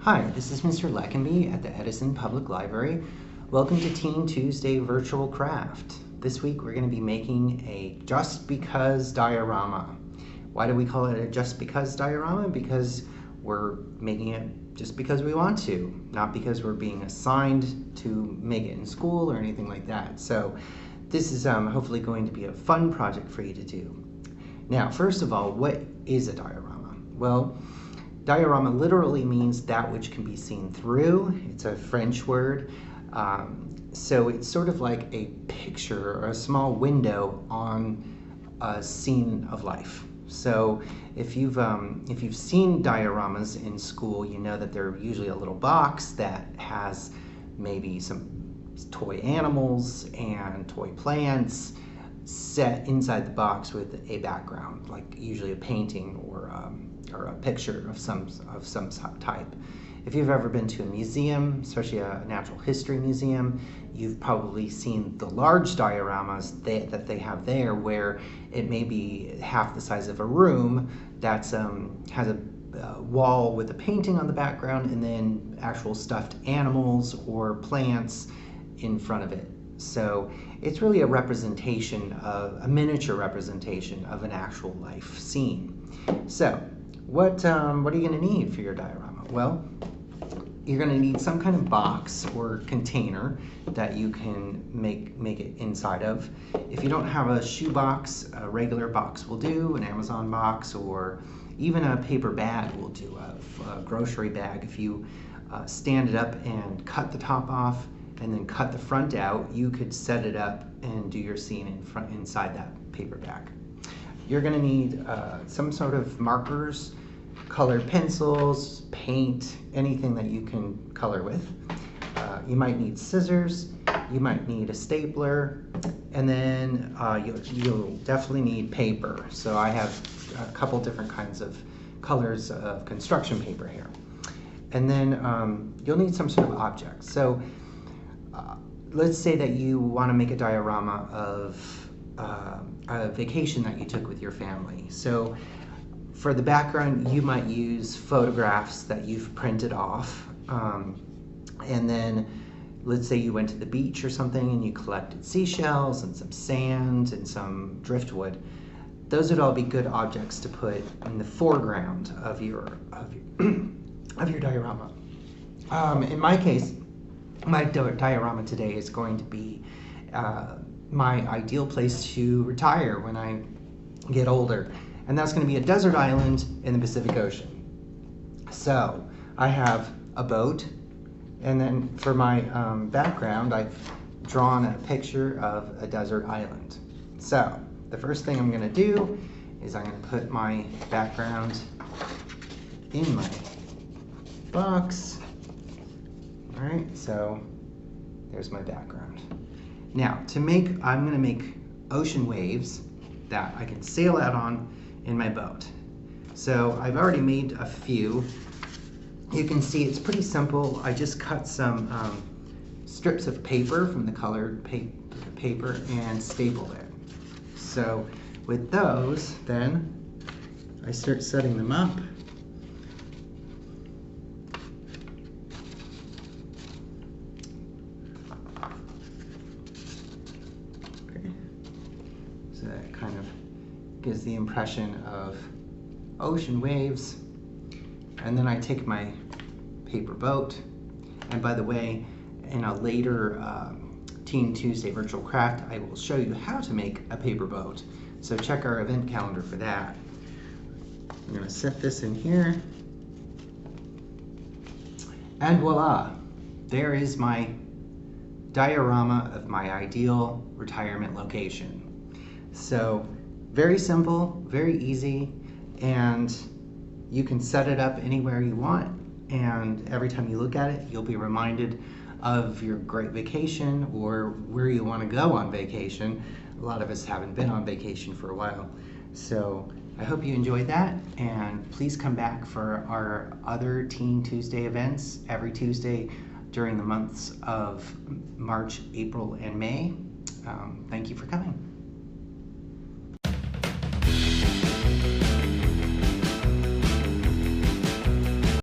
Hi, this is Mr. Leckenby at the Edison Public Library. Welcome to Teen Tuesday Virtual Craft. This week we're going to be making a Just Because diorama. Why do we call it a Just Because diorama? Because we're making it just because we want to, not because we're being assigned to make it in school or anything like that. So this is hopefully going to be a fun project for you to do. Now, first of all, what is a diorama? Well, diorama literally means that which can be seen through. It's a French word. So it's sort of like a picture or a small window on a scene of life. So if you've seen dioramas in school, you know that they're usually a little box that has maybe some toy animals and toy plants set inside the box with a background, like usually a painting or a picture of some type. If you've ever been to a museum, especially a natural history museum, you've probably seen the large dioramas that they have there, where it may be half the size of a room that has a wall with a painting on the background and then actual stuffed animals or plants in front of it. So it's really a representation of a miniature representation of an actual life scene. So what are you going to need for your diorama? Well, you're going to need some kind of box or container that you can make it inside of. If you don't have a shoe box, a regular box will do, an Amazon box, or even a paper bag will do, a grocery bag. If you stand it up and cut the top off and then cut the front out, you could set it up and do your scene inside that paper bag. You're going to need some sort of markers, colored pencils, paint, anything that you can color with. You might need scissors, you might need a stapler, and then you'll definitely need paper. So I have a couple different kinds of colors of construction paper here. And then you'll need some sort of object. So let's say that you want to make a diorama of a vacation that you took with your family. So for the background, you might use photographs that you've printed off. And then let's say you went to the beach or something and you collected seashells and some sand and some driftwood. Those would all be good objects to put in the foreground of your diorama. In my case, my diorama today is going to be my ideal place to retire when I get older. And that's going to be a desert island in the Pacific Ocean. So I have a boat, and then for my background, I've drawn a picture of a desert island. So the first thing I'm going to do is I'm going to put my background in my box. All right, so there's my background. Now I'm going to make ocean waves that I can sail out on in my boat. So I've already made a few. You can see it's pretty simple. I just cut some strips of paper from the colored paper and stapled it. So with those, then I start setting them up. Okay. So that kind of gives the impression of ocean waves. And then I take my paper boat, and by the way, in a later Teen Tuesday Virtual Craft, I will show you how to make a paper boat. So check our event calendar for that. I'm going to set this in here, and voila, there is my diorama of my ideal retirement location. So very simple, very easy, and you can set it up anywhere you want, and every time you look at it, you'll be reminded of your great vacation or where you want to go on vacation. A lot of us haven't been on vacation for a while. So I hope you enjoyed that, and please come back for our other Teen Tuesday events every Tuesday during the months of March, April, and May. Thank you for coming.